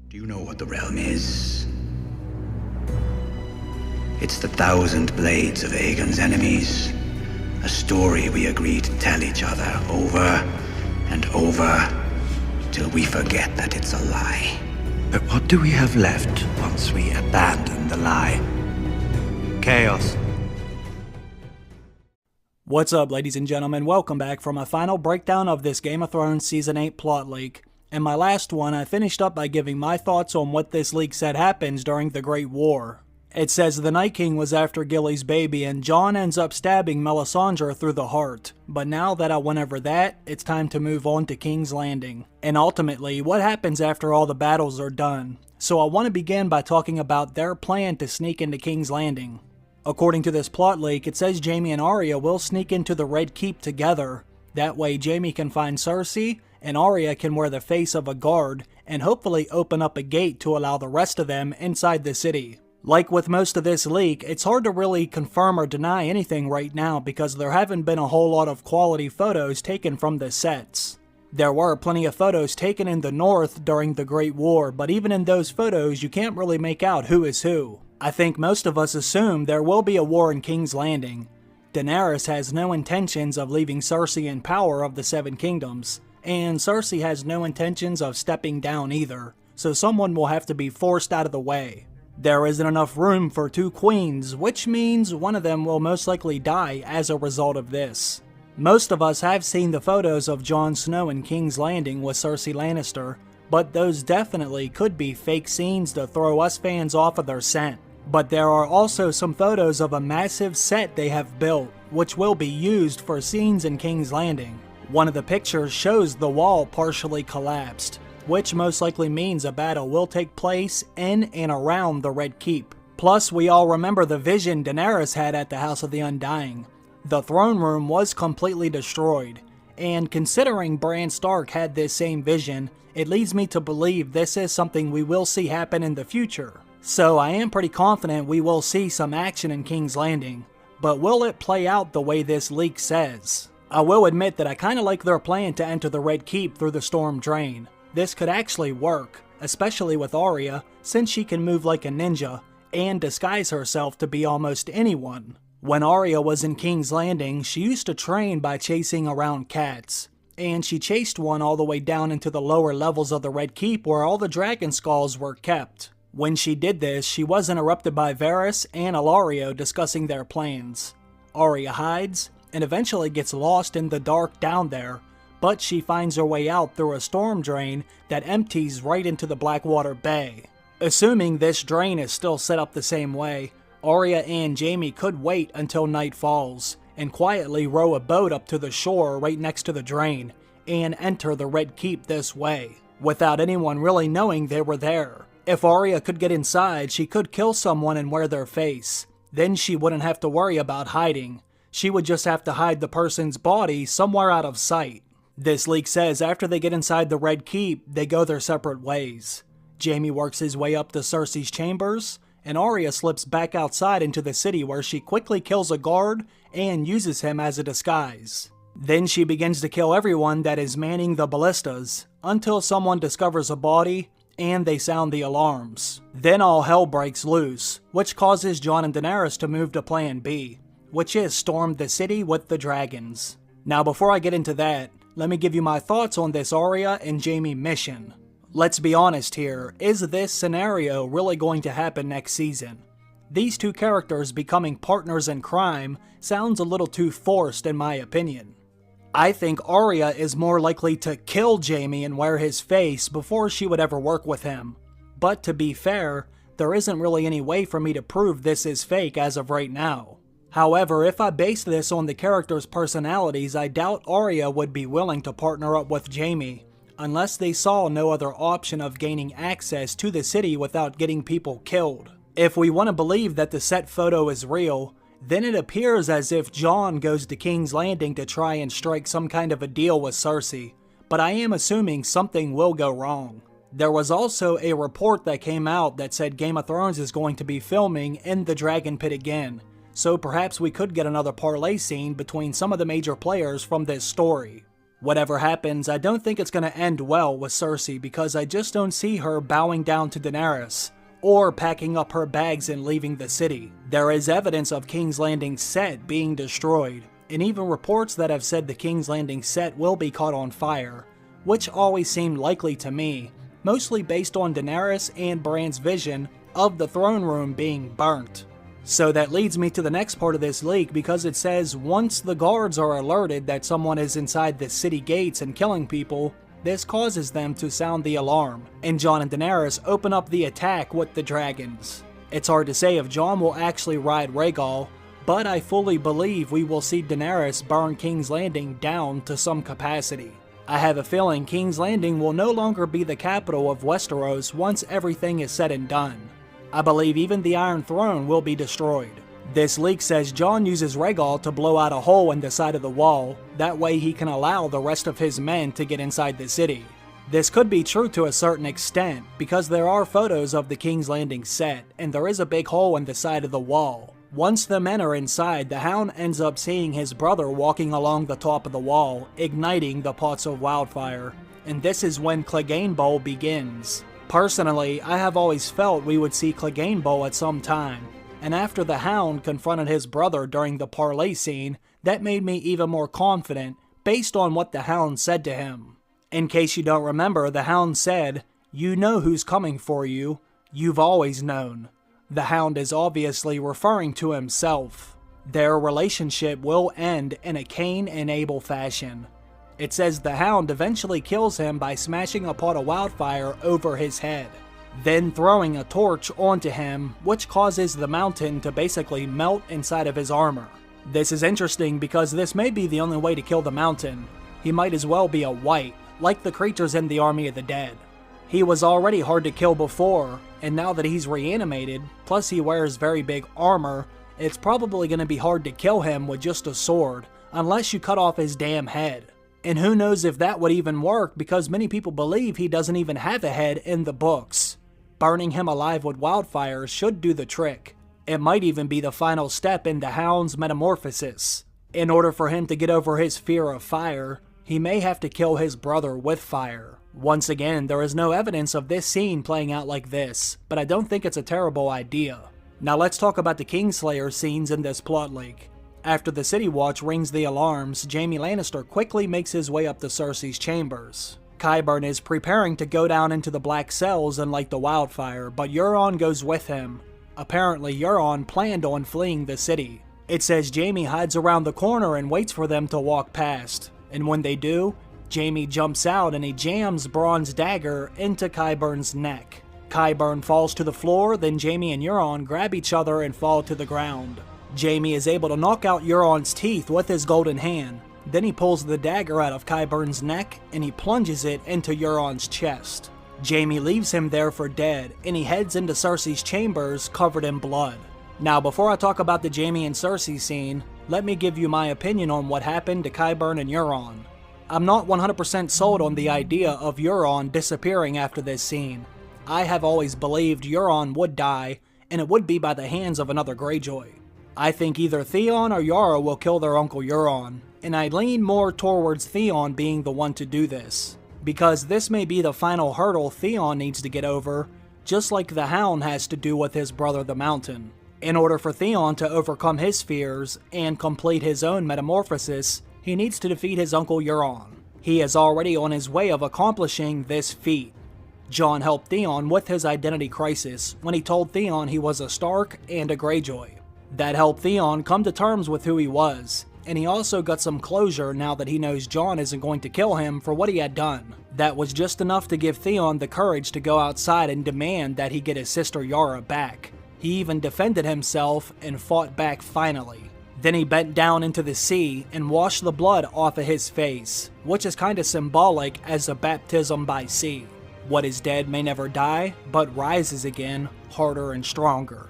Do you know what the realm is? It's the 1,000 blades of Aegon's enemies. A story we agreed to tell each other over and over till we forget that it's a lie. But what do we have left once we abandon the lie? Chaos. What's up, ladies and gentlemen? Welcome back for my final breakdown of this Game of Thrones Season 8 plot leak. In my last one, I finished up by giving my thoughts on what this leak said happens during the Great War. It says the Night King was after Gilly's baby and Jon ends up stabbing Melisandre through the heart. But now that I went over that, it's time to move on to King's Landing. And ultimately, what happens after all the battles are done. So I want to begin by talking about their plan to sneak into King's Landing. According to this plot leak, it says Jaime and Arya will sneak into the Red Keep together. That way Jaime can find Cersei, and Arya can wear the face of a guard, and hopefully open up a gate to allow the rest of them inside the city. Like with most of this leak, it's hard to really confirm or deny anything right now because there haven't been a whole lot of quality photos taken from the sets. There were plenty of photos taken in the north during the Great War, but even in those photos you can't really make out who is who. I think most of us assume there will be a war in King's Landing. Daenerys has no intentions of leaving Cersei in power of the Seven Kingdoms, and Cersei has no intentions of stepping down either, so someone will have to be forced out of the way. There isn't enough room for two queens, which means one of them will most likely die as a result of this. Most of us have seen the photos of Jon Snow in King's Landing with Cersei Lannister, but those definitely could be fake scenes to throw us fans off of their scent. But there are also some photos of a massive set they have built, which will be used for scenes in King's Landing. One of the pictures shows the wall partially collapsed, which most likely means a battle will take place in and around the Red Keep. Plus, we all remember the vision Daenerys had at the House of the Undying. The throne room was completely destroyed, and considering Bran Stark had this same vision, it leads me to believe this is something we will see happen in the future. So I am pretty confident we will see some action in King's Landing, but will it play out the way this leak says? I will admit that I kinda like their plan to enter the Red Keep through the storm drain. This could actually work, especially with Arya, since she can move like a ninja, and disguise herself to be almost anyone. When Arya was in King's Landing, she used to train by chasing around cats, and she chased one all the way down into the lower levels of the Red Keep where all the dragon skulls were kept. When she did this, she was interrupted by Varys and Ilario discussing their plans. Arya hides, and eventually gets lost in the dark down there, but she finds her way out through a storm drain that empties right into the Blackwater Bay. Assuming this drain is still set up the same way, Arya and Jaime could wait until night falls, and quietly row a boat up to the shore right next to the drain, and enter the Red Keep this way, without anyone really knowing they were there. If Arya could get inside, she could kill someone and wear their face. Then she wouldn't have to worry about hiding. She would just have to hide the person's body somewhere out of sight. This leak says after they get inside the Red Keep, they go their separate ways. Jaime works his way up to Cersei's chambers, and Arya slips back outside into the city where she quickly kills a guard and uses him as a disguise. Then she begins to kill everyone that is manning the ballistas, until someone discovers a body, and they sound the alarms. Then all hell breaks loose, which causes Jon and Daenerys to move to Plan B, which is storm the city with the dragons. Now before I get into that, let me give you my thoughts on this Arya and Jaime mission. Let's be honest here, is this scenario really going to happen next season? These two characters becoming partners in crime sounds a little too forced in my opinion. I think Arya is more likely to kill Jaime and wear his face before she would ever work with him. But to be fair, there isn't really any way for me to prove this is fake as of right now. However, if I base this on the characters' personalities, I doubt Arya would be willing to partner up with Jaime, unless they saw no other option of gaining access to the city without getting people killed. If we want to believe that the set photo is real, then it appears as if Jon goes to King's Landing to try and strike some kind of a deal with Cersei, but I am assuming something will go wrong. There was also a report that came out that said Game of Thrones is going to be filming in the Dragon Pit again, so perhaps we could get another parlay scene between some of the major players from this story. Whatever happens, I don't think it's going to end well with Cersei because I just don't see her bowing down to Daenerys or packing up her bags and leaving the city. There is evidence of King's Landing's set being destroyed, and even reports that have said the King's Landing set will be caught on fire, which always seemed likely to me, mostly based on Daenerys and Bran's vision of the throne room being burnt. So that leads me to the next part of this leak, because it says once the guards are alerted that someone is inside the city gates and killing people, this causes them to sound the alarm, and Jon and Daenerys open up the attack with the dragons. It's hard to say if Jon will actually ride Rhaegal, but I fully believe we will see Daenerys burn King's Landing down to some capacity. I have a feeling King's Landing will no longer be the capital of Westeros once everything is said and done. I believe even the Iron Throne will be destroyed. This leak says Jon uses Rhaegal to blow out a hole in the side of the wall, that way he can allow the rest of his men to get inside the city. This could be true to a certain extent, because there are photos of the King's Landing set, and there is a big hole in the side of the wall. Once the men are inside, the Hound ends up seeing his brother walking along the top of the wall, igniting the pots of wildfire, and this is when Cleganebowl begins. Personally, I have always felt we would see Cleganebowl at some time, and after the Hound confronted his brother during the parlay scene, that made me even more confident based on what the Hound said to him. In case you don't remember, the Hound said, "You know who's coming for you. You've always known." The Hound is obviously referring to himself. Their relationship will end in a Cain and Abel fashion. It says the Hound eventually kills him by smashing a pot of wildfire over his head, then throwing a torch onto him, which causes the mountain to basically melt inside of his armor. This is interesting because this may be the only way to kill the mountain. He might as well be a white, like the creatures in the Army of the Dead. He was already hard to kill before, and now that he's reanimated, plus he wears very big armor, it's probably going to be hard to kill him with just a sword, unless you cut off his damn head. And who knows if that would even work, because many people believe he doesn't even have a head in the books. Burning him alive with wildfire should do the trick. It might even be the final step in the Hound's metamorphosis. In order for him to get over his fear of fire, he may have to kill his brother with fire. Once again, there is no evidence of this scene playing out like this, but I don't think it's a terrible idea. Now let's talk about the Kingslayer scenes in this plot leak. After the City Watch rings the alarms, Jaime Lannister quickly makes his way up to Cersei's chambers. Qyburn is preparing to go down into the black cells and light the wildfire, but Euron goes with him. Apparently Euron planned on fleeing the city. It says Jaime hides around the corner and waits for them to walk past, and when they do, Jaime jumps out and he jams Bronn's dagger into Qyburn's neck. Qyburn falls to the floor, then Jaime and Euron grab each other and fall to the ground. Jaime is able to knock out Euron's teeth with his golden hand. Then he pulls the dagger out of Qyburn's neck and he plunges it into Euron's chest. Jaime leaves him there for dead, and he heads into Cersei's chambers covered in blood. Now before I talk about the Jaime and Cersei scene, let me give you my opinion on what happened to Qyburn and Euron. I'm not 100% sold on the idea of Euron disappearing after this scene. I have always believed Euron would die, and it would be by the hands of another Greyjoy. I think either Theon or Yara will kill their uncle Euron, and I lean more towards Theon being the one to do this, because this may be the final hurdle Theon needs to get over, just like the Hound has to do with his brother the Mountain. In order for Theon to overcome his fears and complete his own metamorphosis, he needs to defeat his uncle Euron. He is already on his way of accomplishing this feat. Jon helped Theon with his identity crisis when he told Theon he was a Stark and a Greyjoy. That helped Theon come to terms with who he was, and he also got some closure now that he knows Jon isn't going to kill him for what he had done. That was just enough to give Theon the courage to go outside and demand that he get his sister Yara back. He even defended himself and fought back finally. Then he bent down into the sea and washed the blood off of his face, which is kinda symbolic as a baptism by sea. What is dead may never die, but rises again, harder and stronger.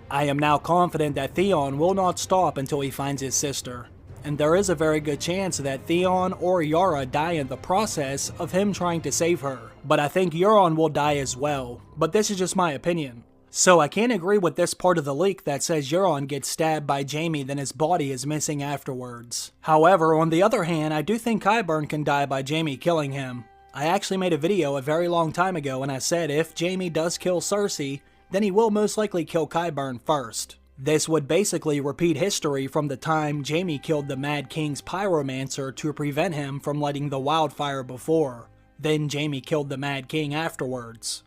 I am now confident that Theon will not stop until he finds his sister, and there is a very good chance that Theon or Yara die in the process of him trying to save her. But I think Euron will die as well, but this is just my opinion. So I can't agree with this part of the leak that says Euron gets stabbed by Jaime then his body is missing afterwards. However, on the other hand, I do think Qyburn can die by Jaime killing him. I actually made a video a very long time ago and I said if Jaime does kill Cersei, then he will most likely kill Qyburn first. This would basically repeat history from the time Jaime killed the Mad King's pyromancer to prevent him from lighting the wildfire before. Then Jaime killed the Mad King afterwards.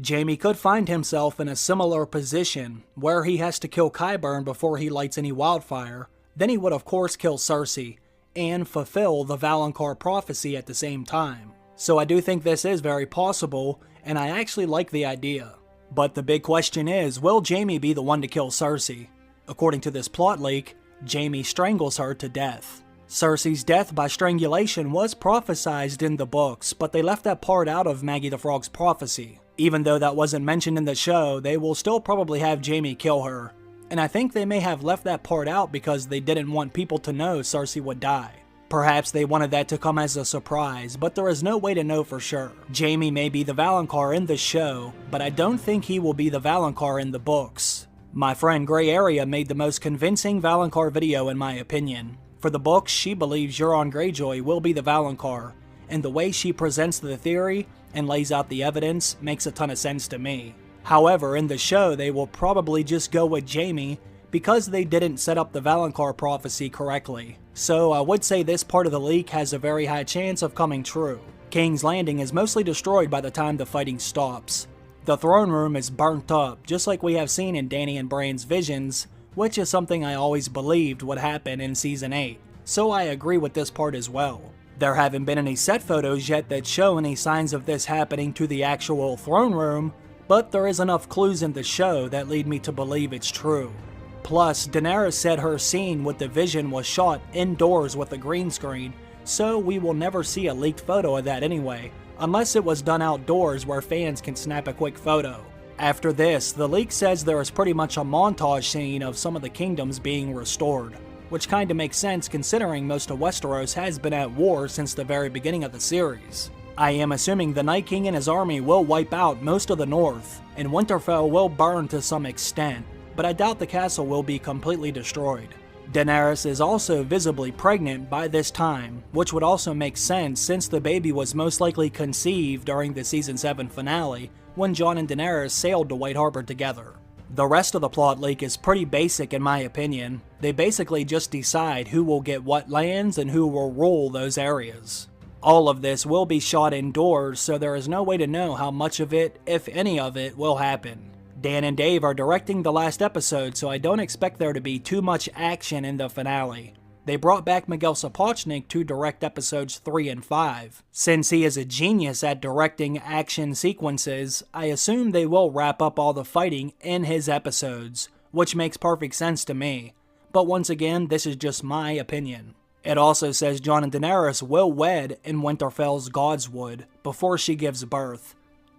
Jaime could find himself in a similar position, where he has to kill Qyburn before he lights any wildfire. Then he would of course kill Cersei, and fulfill the Valonqar prophecy at the same time. So I do think this is very possible, and I actually like the idea. But the big question is, will Jaime be the one to kill Cersei? According to this plot leak, Jaime strangles her to death. Cersei's death by strangulation was prophesized in the books, but they left that part out of Maggie the Frog's prophecy. Even though that wasn't mentioned in the show, they will still probably have Jaime kill her. And I think they may have left that part out because they didn't want people to know Cersei would die. Perhaps they wanted that to come as a surprise, but there is no way to know for sure. Jaime may be the Valonqar in the show, but I don't think he will be the Valonqar in the books. My friend Grey Arya made the most convincing Valonqar video in my opinion. For the books, she believes Euron Greyjoy will be the Valonqar, and the way she presents the theory and lays out the evidence makes a ton of sense to me. However, in the show, they will probably just go with Jaime because they didn't set up the Valonqar prophecy correctly. So I would say this part of the leak has a very high chance of coming true. King's Landing is mostly destroyed by the time the fighting stops. The throne room is burnt up, just like we have seen in Dany and Bran's visions, which is something I always believed would happen in Season 8. So I agree with this part as well. There haven't been any set photos yet that show any signs of this happening to the actual throne room, but there is enough clues in the show that lead me to believe it's true. Plus, Daenerys said her scene with the vision was shot indoors with a green screen, so we will never see a leaked photo of that anyway, unless it was done outdoors where fans can snap a quick photo. After this, the leak says there is pretty much a montage scene of some of the kingdoms being restored, which kinda makes sense considering most of Westeros has been at war since the very beginning of the series. I am assuming the Night King and his army will wipe out most of the north, and Winterfell will burn to some extent, but I doubt the castle will be completely destroyed. Daenerys is also visibly pregnant by this time, which would also make sense since the baby was most likely conceived during the Season 7 finale, when Jon and Daenerys sailed to White Harbor together. The rest of the plot leak is pretty basic in my opinion. They basically just decide who will get what lands and who will rule those areas. All of this will be shot indoors, so there is no way to know how much of it, if any of it, will happen. Dan and Dave are directing the last episode, so I don't expect there to be too much action in the finale. They brought back Miguel Sapochnik to direct episodes 3 and 5. Since he is a genius at directing action sequences, I assume they will wrap up all the fighting in his episodes, which makes perfect sense to me. But once again, this is just my opinion. It also says Jon and Daenerys will wed in Winterfell's Godswood before she gives birth.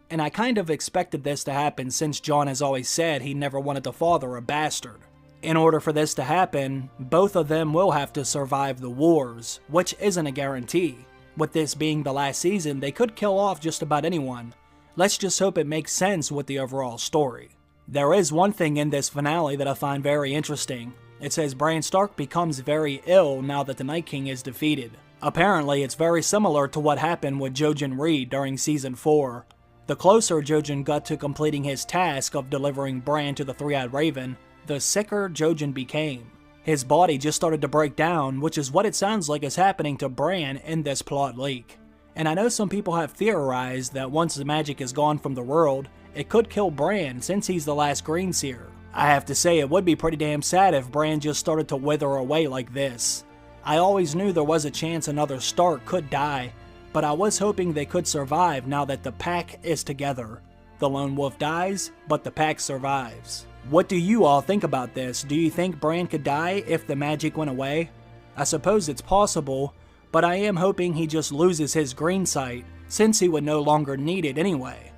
And I kind of expected this to happen since Jon has always said he never wanted to father a bastard. In order for this to happen, both of them will have to survive the wars, which isn't a guarantee. With this being the last season, they could kill off just about anyone. Let's just hope it makes sense with the overall story. There is one thing in this finale that I find very interesting. It says Bran Stark becomes very ill now that the Night King is defeated. Apparently, it's very similar to what happened with Jojen Reed during Season 4. The closer Jojen got to completing his task of delivering Bran to the Three-Eyed Raven, the sicker Jojen became. His body just started to break down, which is what it sounds like is happening to Bran in this plot leak. And I know some people have theorized that once the magic is gone from the world, it could kill Bran since he's the last Greenseer. I have to say it would be pretty damn sad if Bran just started to wither away like this. I always knew there was a chance another Stark could die, but I was hoping they could survive now that the pack is together. The lone wolf dies, but the pack survives. What do you all think about this? Do you think Bran could die if the magic went away? I suppose it's possible, but I am hoping he just loses his green sight, since he would no longer need it anyway.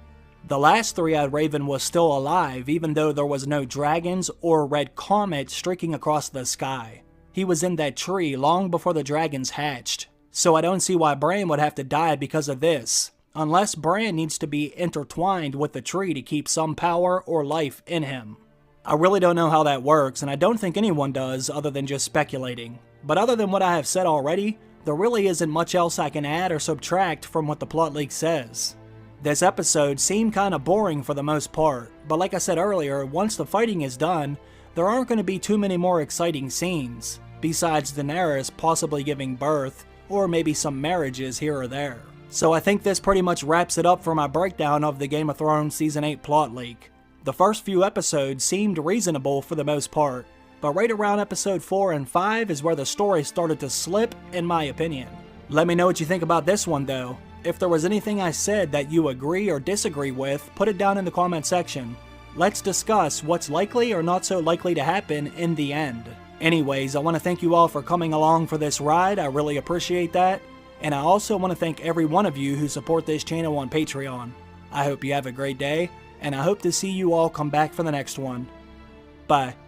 The last Three-Eyed Raven was still alive even though there was no dragons or red comet streaking across the sky. He was in that tree long before the dragons hatched, so I don't see why Bran would have to die because of this. unless Bran needs to be intertwined with the tree to keep some power or life in him. I really don't know how that works, and I don't think anyone does other than just speculating. But other than what I have said already, there really isn't much else I can add or subtract from what the plot leak says. This episode seemed kinda boring for the most part, but like I said earlier, once the fighting is done, there aren't going to be too many more exciting scenes, besides Daenerys possibly giving birth, or maybe some marriages here or there. So I think this pretty much wraps it up for my breakdown of the Game of Thrones Season 8 plot leak. The first few episodes seemed reasonable for the most part, but right around episode 4 and 5 is where the story started to slip, in my opinion. Let me know what you think about this one though. If there was anything I said that you agree or disagree with, put it down in the comment section. Let's discuss what's likely or not so likely to happen in the end. Anyways, I want to thank you all for coming along for this ride, I really appreciate that. And I also want to thank every one of you who support this channel on Patreon. I hope you have a great day, and I hope to see you all come back for the next one. Bye.